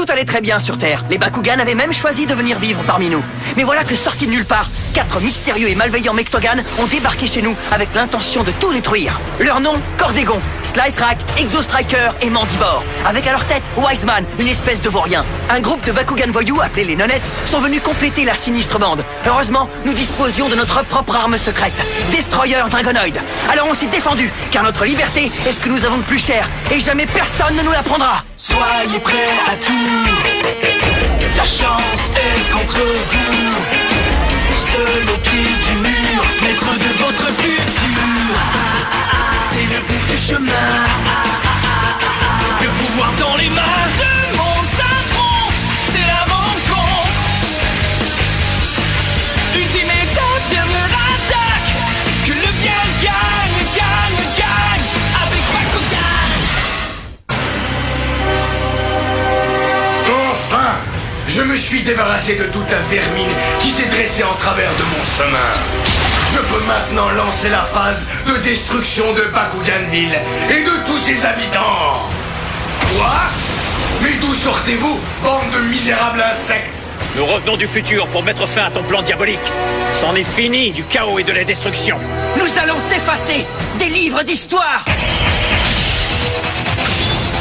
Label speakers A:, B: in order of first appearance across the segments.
A: Tout allait très bien sur Terre. Les Bakugan avaient même choisi de venir vivre parmi nous. Mais voilà que sortis de nulle part, 4 mystérieux et malveillants Mectogan ont débarqué chez nous avec l'intention de tout détruire. Leur nom, Cordégon, Slice Rack, Exo Striker et Mandibore. Avec à leur tête, Wiseman, une espèce de vaurien. Un groupe de Bakugan voyous, appelés les Nonettes, sont venus compléter la sinistre bande. Heureusement, nous disposions de notre propre arme secrète, Destroyer Dragonoid. Alors on s'est défendu, car notre liberté est ce que nous avons de plus cher, et jamais personne ne nous la prendra.
B: Soyez prêts à tout, la chance est contre vous. Seul au pied du mur, maître de votre futur. C'est le bout du chemin, le pouvoir dans les mains. Deux mondes s'affrontent, c'est la rencontre. Ultime étape, dernière attaque. Que le bien gagne, gagne, gagne avec Bakugan.
C: Enfin, je me suis débarrassé de toute la vermine qui s'est dressée en travers de mon chemin. Je peux maintenant lancer la phase de destruction de Bakuganville et de tous ses habitants. Quoi? Mais d'où sortez-vous, bande de misérables insectes?
D: Nous revenons du futur pour mettre fin à ton plan diabolique. C'en est fini du chaos et de la destruction.
A: Nous allons t'effacer des livres d'histoire.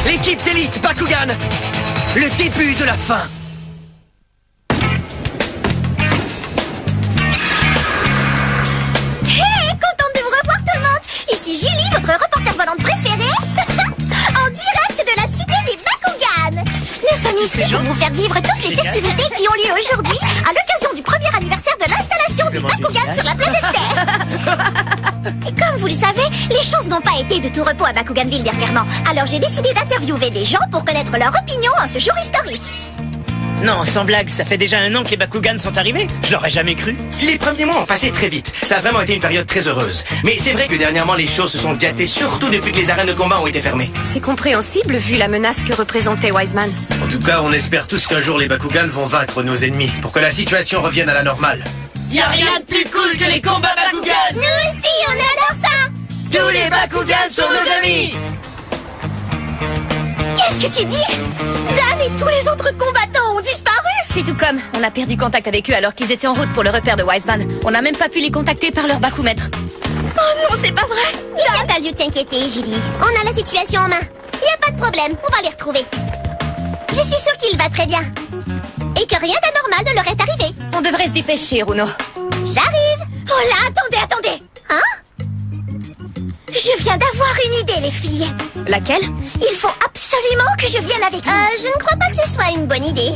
A: L'équipe d'élite Bakugan, le début de la fin.
E: Ici Julie, votre reporter volante préférée, en direct de la cité des Bakugan. Nous sommes ici pour vous faire vivre toutes les festivités qui ont lieu aujourd'hui à l'occasion du premier anniversaire de l'installation des Bakugan sur la planète Terre. Et comme vous le savez, les choses n'ont pas été de tout repos à Bakuganville dernièrement. Alors j'ai décidé d'interviewer des gens pour connaître leur opinion en ce jour historique.
F: Non, sans blague, ça fait déjà 1 an que les Bakugan sont arrivés. Je l'aurais jamais cru.
G: Les premiers mois ont passé très vite. Ça a vraiment été une période très heureuse. Mais c'est vrai que dernièrement, les choses se sont gâtées, surtout depuis que les arènes de combat ont été fermées.
H: C'est compréhensible vu la menace que représentait Wiseman.
G: En tout cas, on espère tous qu'un jour les Bakugan vont vaincre nos ennemis pour que la situation revienne à la normale.
B: Y'a rien de plus cool que les combats Bakugan.
E: Nous aussi, on adore ça.
B: Tous les Bakugan sont nos amis.
E: Qu'est-ce que tu dis? Dan et tous les autres combattants ont disparu.
H: C'est tout comme, on a perdu contact avec eux alors qu'ils étaient en route pour le repère de Wiseman. On n'a même pas pu les contacter par leur bakumètre.
E: Oh non, c'est pas vrai. Il n'y a pas lieu de s'inquiéter, Julie. On a la situation en main. Il n'y a pas de problème, on va les retrouver. Je suis sûre qu'il va très bien. Et que rien d'anormal ne leur est arrivé.
H: On devrait se dépêcher, Runo.
E: J'arrive. Oh là, attendez. Hein? Je viens d'avoir une idée, les filles.
H: Laquelle?
E: Il faut absolument que je vienne avec vous. Je ne crois pas que ce soit une bonne idée.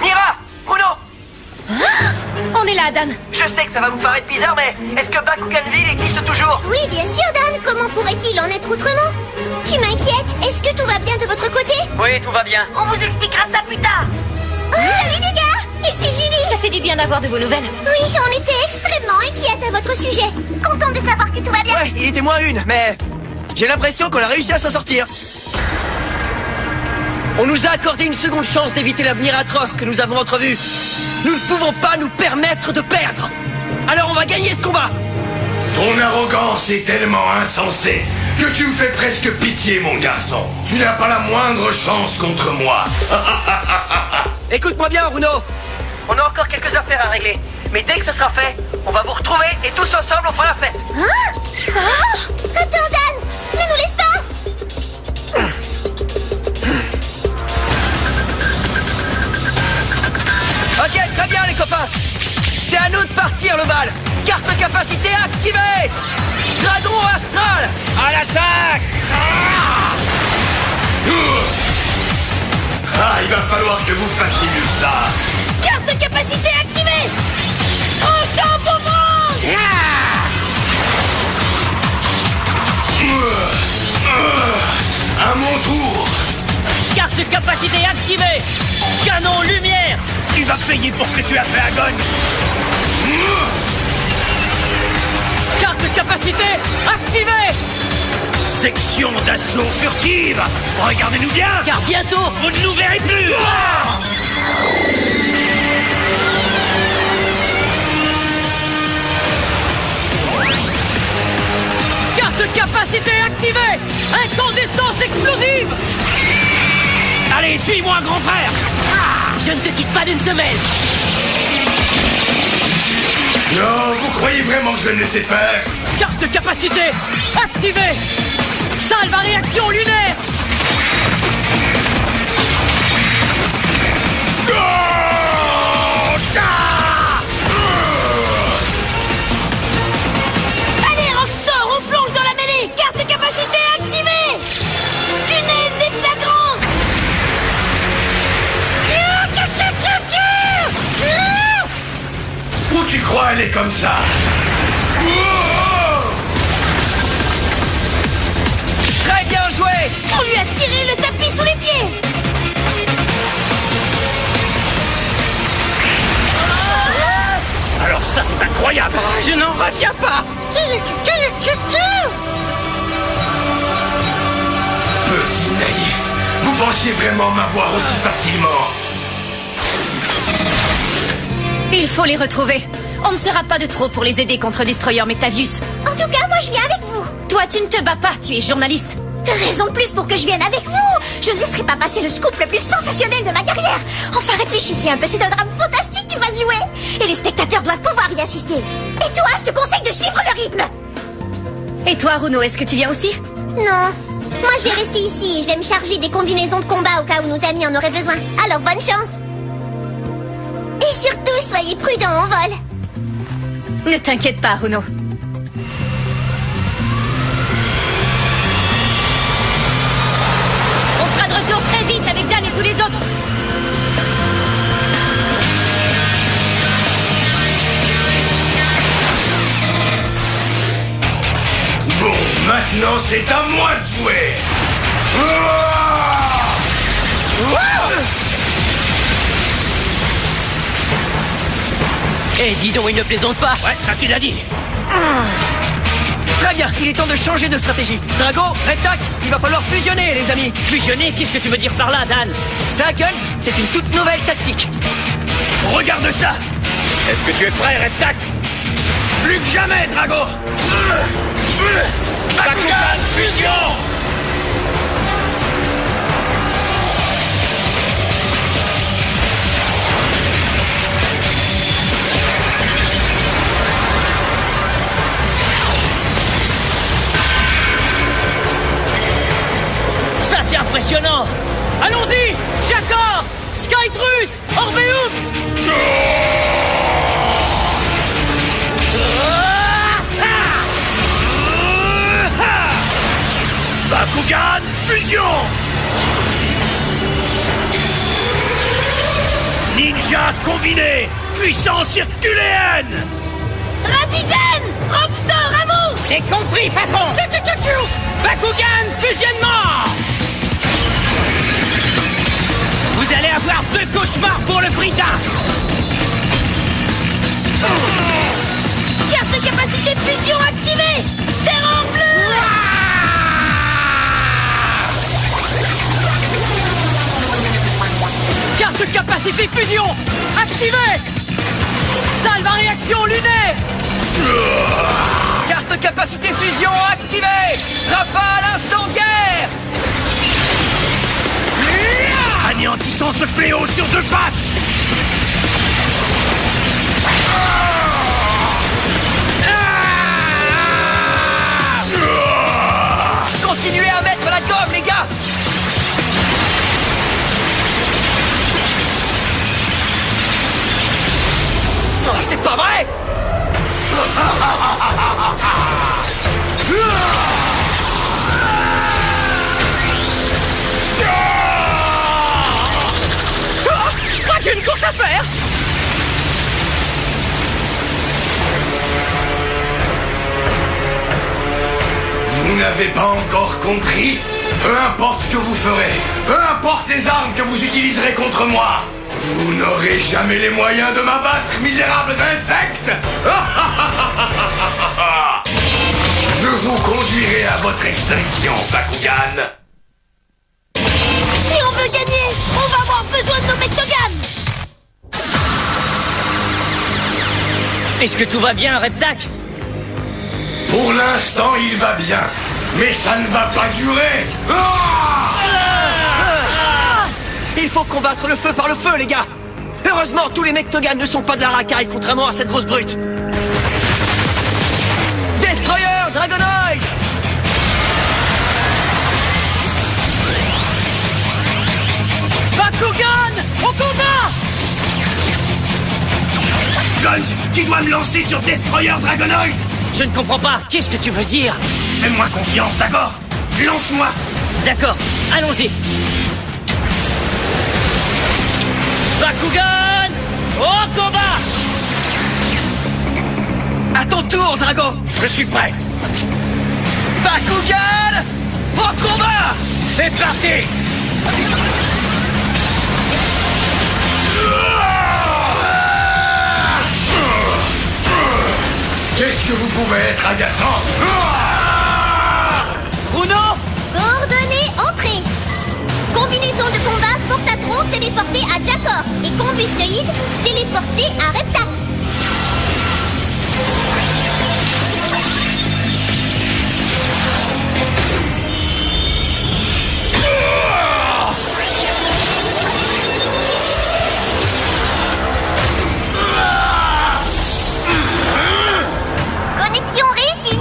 A: Mira! Bruno!
H: On est là, Dan.
A: Je sais que ça va vous paraître bizarre, mais est-ce que Bakuganville existe toujours?
E: Oui, bien sûr, Dan. Comment pourrait-il en être autrement? Tu m'inquiètes. Est-ce que tout va bien de votre côté?
A: Oui, tout va bien.
E: On vous expliquera ça plus tard. Salut les gars! Ici Julie.
H: Ça fait du bien d'avoir de vos nouvelles.
E: Oui, on était extrêmement inquiètes à votre sujet. Contente de savoir que tout va bien.
A: Ouais, il était moins une, mais j'ai l'impression qu'on a réussi à s'en sortir. On nous a accordé une seconde chance d'éviter l'avenir atroce que nous avons entrevu. Nous ne pouvons pas nous permettre de perdre. Alors on va gagner ce combat.
C: Ton arrogance est tellement insensée que tu me fais presque pitié, mon garçon. Tu n'as pas la moindre chance contre moi.
A: Écoute-moi bien, Bruno. On a encore quelques affaires à régler. Mais dès que ce sera fait, on va vous retrouver et tous ensemble on fera la fête.
E: Hein? Ah! Attends, Dan! Ne nous laisse pas!
A: Ok, très bien les copains. C'est à nous de partir le bal. Carte capacité activée. Dragon astral.
D: À l'attaque!
C: Ah, il va falloir que vous fassiez mieux que ça.
E: Carte de capacité activée! Enchantement!
C: À mon tour.
F: Carte de capacité activée. Canon lumière.
G: Tu vas payer pour ce que tu as fait à Gogne.
F: Carte de capacité activée.
G: Section d'assaut furtive. Regardez-nous bien,
F: Car bientôt, vous ne nous verrez plus. Carte de capacité activée. Incandescence explosive.
D: Allez,
F: Allez, suis-moi, grand frère. Je ne te quitte pas d'une semelle.
C: Non, vous croyez vraiment que je vais me laisser faire?
F: Carte de capacité activée. Salve à réaction lunaire.
E: Allez, Rockstar, on plonge dans la mêlée. Carte de capacité activée. Tunnel déflagrant.
C: Où tu crois aller comme ça?
A: Très bien joué!
E: On lui a tiré le tapis sous les pieds.
D: Alors ça, c'est incroyable.
F: Je n'en reviens pas.
C: Petit naïf, vous pensiez vraiment m'avoir aussi facilement?
H: Il faut les retrouver. On ne sera pas de trop pour les aider contre Destroyer Mectavius.
E: En tout cas, moi je viens avec vous.
H: Toi, tu ne te bats pas, tu es journaliste.
E: Raison de plus pour que je vienne avec vous. Je ne laisserai pas passer le scoop le plus sensationnel de ma carrière. Enfin, réfléchissez un peu, c'est un drame fantastique qui va se jouer. Et les spectateurs doivent pouvoir y assister. Et toi, je te conseille de suivre le rythme.
H: Et toi, Runo, est-ce que tu viens aussi?
E: Non. Moi, je vais rester ici et je vais me charger des combinaisons de combat au cas où nos amis en auraient besoin. Alors, bonne chance. Et surtout, soyez prudents en vol.
H: Ne t'inquiète pas, Runo. On sera de retour très vite avec Dan et tous les autres.
C: Bon, maintenant c'est à moi de jouer.
F: Eh, dis donc, il ne plaisante pas.
D: Ouais, ça tu l'as dit.
A: Très bien, il est temps de changer de stratégie. Drago, Reptac, il va falloir fusionner, les amis.
F: Fusionner, qu'est-ce que tu veux dire par là, Dan?
A: Ça, Guns, c'est une toute nouvelle tactique.
D: Regarde ça. Est-ce que tu es prêt, Reptac?
C: Plus que jamais, Drago.
D: Bakugan fusion.
F: Ça, c'est impressionnant. Allons-y, Jakor, Skytrus, Orbeum.
D: Bakugan fusion. Ninja combiné, puissance herculéenne.
E: Radizen, Rockstar, à vous.
F: C'est compris, patron. Bakugan fusionnement. Vous allez avoir 2 cauchemars pour le prix d'un.
E: Carte de capacité fusion activée. Terre en bleu.
F: Carte de capacité fusion activée. Salve à réaction lunaire.
A: Carte capacité fusion activée. Rafale incendiaire.
D: Anéantissons ce fléau sur 2 pattes.
A: Continuez à mettre la gomme, les gars. Oh, c'est pas vrai.
F: Je crois qu'il y a une course à faire.
C: Vous n'avez pas encore compris? Peu importe ce que vous ferez, peu importe les armes que vous utiliserez contre moi, vous n'aurez jamais les moyens de m'abattre, misérables insectes. Je vous conduirai à votre extinction, Bakugan.
E: Si on veut gagner, on va avoir besoin de nos Mectogan.
F: Est-ce que tout va bien, Reptac?
C: Pour l'instant, il va bien, mais ça ne va pas durer.
A: faut combattre le feu par le feu, les gars. Heureusement, tous les Mectogan ne sont pas de la racaille, contrairement à cette grosse brute. Destroyer Dragonoid!
F: Bakugan, au combat!
C: Gonz, tu dois me lancer sur Destroyer Dragonoid!
F: Je ne comprends pas, qu'est-ce que tu veux dire?
C: Fais-moi confiance, d'accord? Lance-moi!
F: D'accord, allons-y. Bakugan, au combat!
A: À ton tour, Drago!
D: Je suis prêt.
A: Bakugan! Au combat!
D: C'est parti.
C: Qu'est-ce que vous pouvez être agaçant!
F: Bruno!
E: Coordonnées, entrée. Combinaison de combat, Fortatron téléporté à Jakor et Combustoïde téléporté à Reptak. Connexion réussie.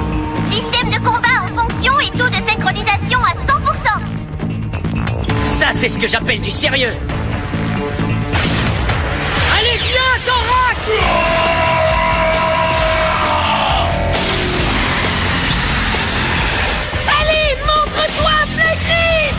E: Système de combat en fonction et taux de synchronisation à 100%.
F: Ça, c'est ce que j'appelle du sérieux. Allez, viens, Thorax! Allez, montre-toi, Flétris!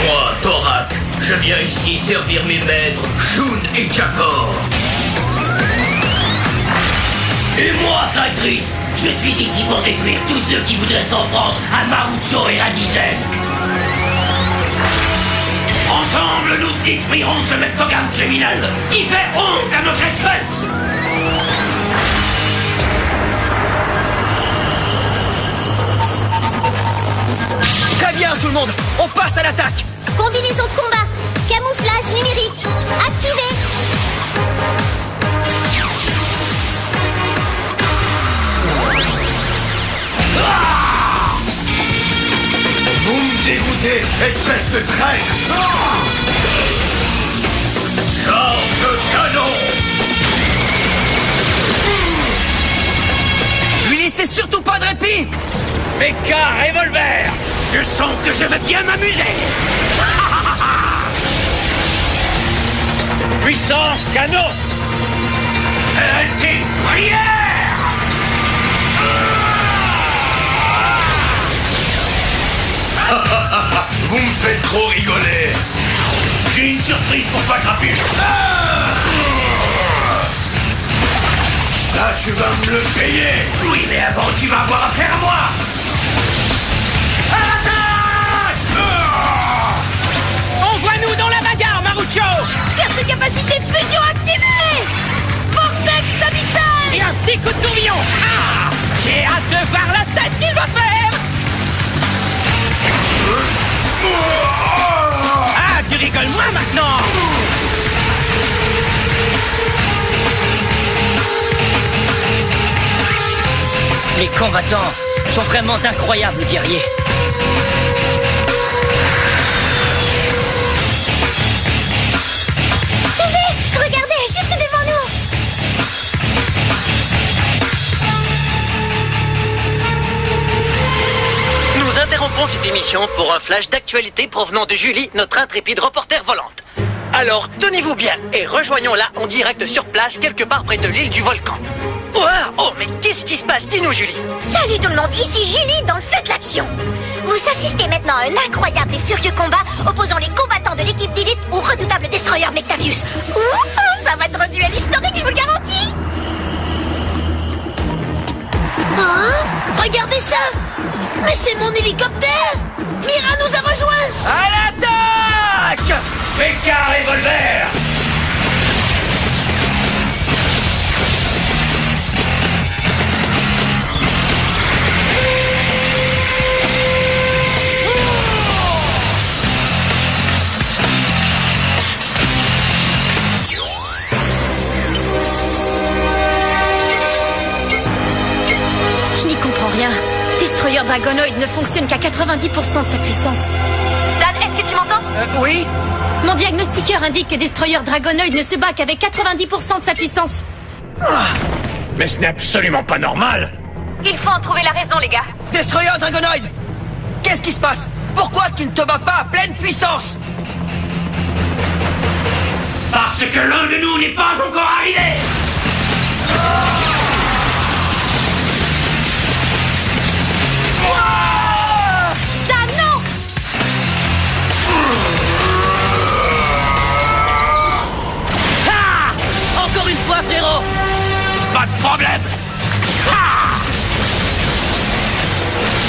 B: Moi, Thorak, je viens ici servir mes maîtres, Shun et Jakor. Et moi, Flétris, je suis ici pour détruire tous ceux qui voudraient s'en prendre à Marucho et Radisen. Ensemble, nous détruirons ce Mectogan criminel qui fait honte à notre espèce.
A: Très bien, tout le monde! On passe à l'attaque!
E: Combinaison de combat, camouflage numérique, activé.
C: Vous me dégoûtez, espèce de traître!
B: Charge canon.
A: Lui laissez surtout pas de répit!
D: Mecha Revolver.
B: Je sens que je vais bien m'amuser.
D: Puissance canon.
B: Ultime prière.
C: Vous me faites trop rigoler!
B: J'ai une surprise pour toi, Crapule.
C: Ça, tu vas me le payer!
B: Oui, mais avant, tu vas avoir affaire à moi. À l'attaque!
F: Envoie-nous dans la bagarre, Marucho!
E: Carte de capacité fusion activée. Vortex abyssal.
F: Et un petit coup de tourbillon! Ah! J'ai hâte de voir la tête qu'il va faire! Ah, tu rigoles moins maintenant! Les combattants sont vraiment d'incroyables guerriers.
E: Suivez, regardez, juste devant nous.
I: Nous interrompons cette émission pour un flash d'actualité provenant de Julie, notre intrépide reporter volante. Alors, tenez-vous bien et rejoignons-la en direct sur place quelque part près de l'île du volcan. Oh, mais qu'est-ce qui se passe? Dis-nous, Julie.
E: Salut tout le monde, ici Julie dans le feu de l'action. Vous assistez maintenant à un incroyable et furieux combat opposant les combattants de l'équipe d'élite au redoutable destroyer Mectavius. Ouh, ça va être un duel historique, je vous le garantis. Hein? Regardez ça. Mais c'est mon hélicoptère. Mira nous a rejoints.
A: À l'attaque!
B: Mecha Revolver.
H: destroyer Dragonoid ne fonctionne qu'à 90% de sa puissance. Dan, est-ce que tu m'entends?
A: Oui.
H: Mon diagnostiqueur indique que Destroyer Dragonoid ne se bat qu'avec 90% de sa puissance.
D: Mais ce n'est absolument pas normal.
H: Il faut en trouver la raison, les gars.
A: Destroyer Dragonoid! Qu'est-ce qui se passe? Pourquoi tu ne te bats pas à pleine puissance?
B: Parce que l'un de nous n'est pas encore arrivé.
H: Dan, non!
F: Encore une fois, frérot!
B: Pas de problème.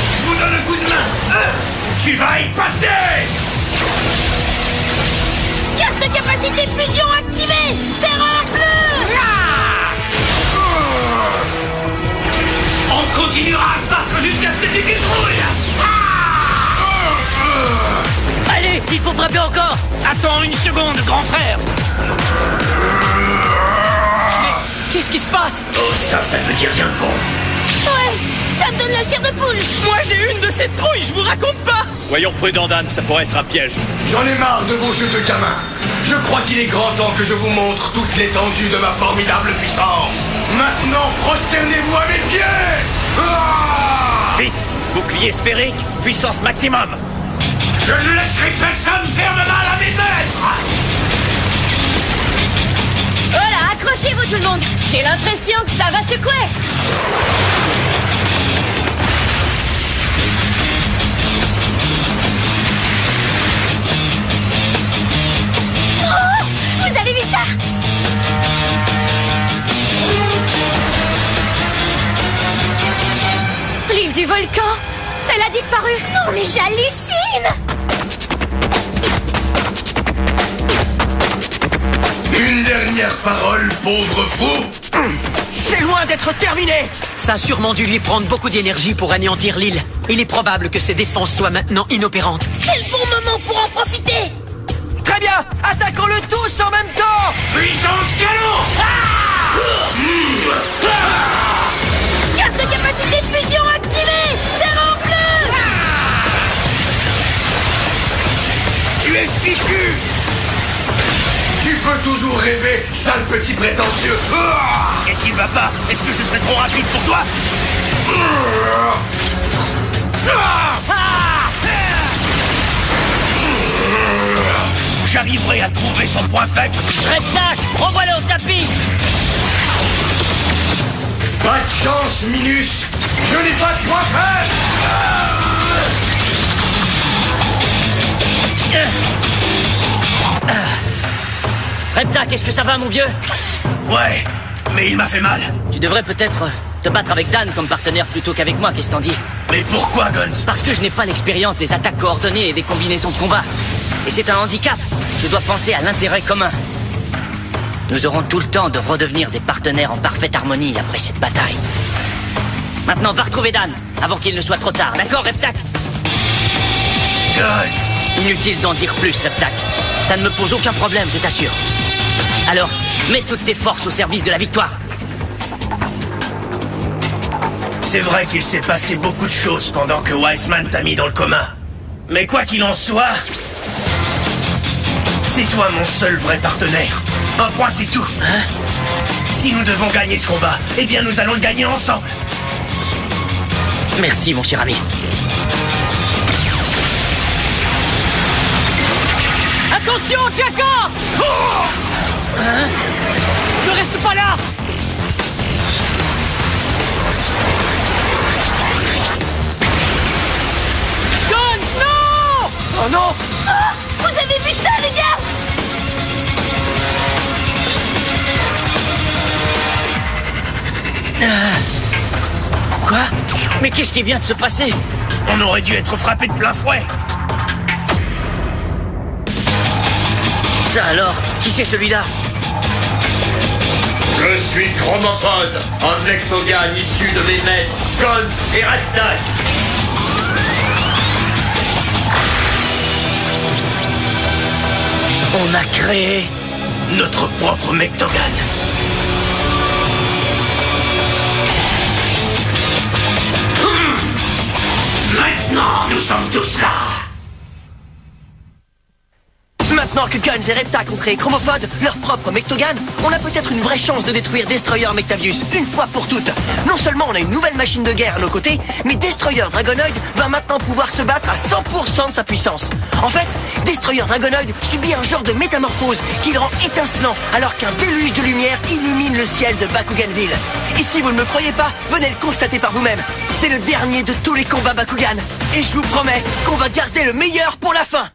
B: Je vous donne un coup de main. Tu vas y passer.
E: Carte de capacité fusion activée! Terreur bleue!
B: On continuera à se battre jusqu'à ce que tu détruises.
F: Allez, il faut frapper encore!
B: Attends une seconde, grand frère.
F: Qu'est-ce qui se passe?
B: Oh, ça me dit rien de bon.
E: Ouais, ça me donne la chair de poule!
F: Moi, j'ai une de ces trouilles, je vous raconte pas!
D: Soyons prudents, Dan, ça pourrait être un piège.
C: J'en ai marre de vos jeux de gamins. Je crois qu'il est grand temps que je vous montre toute l'étendue de ma formidable puissance. Maintenant, prosternez-vous à mes pieds.
D: Vite, bouclier sphérique, puissance maximum.
B: Je ne laisserai personne faire de mal à mes maîtres.
H: Voilà, accrochez-vous tout le monde. J'ai l'impression que ça va secouer.
E: Oh, vous avez vu ça?
H: L'île du volcan, elle a disparu.
E: Non mais j'hallucine!
C: Une dernière parole, pauvre fou.
A: C'est loin d'être terminé!
F: Ça a sûrement dû lui prendre beaucoup d'énergie pour anéantir l'île. Il est probable que ses défenses soient maintenant inopérantes.
E: C'est le bon moment pour en profiter!
A: Très bien! Attaquons-le tous en même temps!
B: Puissance canon.
E: Carte de capacité de fusion activée! Terreur bleue!
C: Tu es fichu. Tu peux toujours rêver, sale petit prétentieux.
B: Qu'est-ce qui ne va pas? Est-ce que je serai trop rapide pour toi? J'arriverai à trouver son point faible.
F: Redknack, renvoie-le au tapis!
C: Pas de chance, Minus. Je n'ai pas de point faible.
F: Redknack, est-ce que ça va, mon vieux?
B: Ouais, mais il m'a fait mal.
F: Tu devrais peut-être te battre avec Dan comme partenaire plutôt qu'avec moi, qu'est-ce que t'en dis?
B: Mais pourquoi, Guns?
F: Parce que je n'ai pas l'expérience des attaques coordonnées et des combinaisons de combat. Et c'est un handicap. Je dois penser à l'intérêt commun. Nous aurons tout le temps de redevenir des partenaires en parfaite harmonie après cette bataille. Maintenant, va retrouver Dan, avant qu'il ne soit trop tard. D'accord, Reptak?
B: Guns!
F: Inutile d'en dire plus, Reptak. Ça ne me pose aucun problème, je t'assure. Alors, mets toutes tes forces au service de la victoire.
B: C'est vrai qu'il s'est passé beaucoup de choses pendant que Wiseman t'a mis dans le coma. Mais quoi qu'il en soit, c'est toi mon seul vrai partenaire. Un point, c'est tout.
F: Hein?
B: Si nous devons gagner ce combat, eh bien nous allons le gagner ensemble.
F: Merci, mon cher ami. Attention, Chaka! Hein? Ne reste pas là! Guns, non!
A: Oh non!
E: Oh, vous avez vu ça, les gars?
F: Quoi? Mais qu'est-ce qui vient de se passer?
B: On aurait dû être frappé de plein fouet.
F: Ça alors? Qui c'est celui-là?
C: Je suis Chromopode, un Mectogan issu de mes maîtres, Guns et Redknack.
F: On a créé
B: Notre propre Mectogan.
A: Maintenant que Guns et Reptak ont créé Chromopod, leur propre Mectogan, on a peut-être une vraie chance de détruire Destroyer Mectavius une fois pour toutes. Non seulement on a une nouvelle machine de guerre à nos côtés, mais Destroyer Dragonoid va maintenant pouvoir se battre à 100% de sa puissance. En fait, Destroyer Dragonoid subit un genre de métamorphose qui le rend étincelant alors qu'un déluge de lumière illumine le ciel de Bakuganville. Et si vous ne me croyez pas, venez le constater par vous-même. C'est le dernier de tous les combats Bakugan. Et je vous promets qu'on va garder le meilleur pour la fin.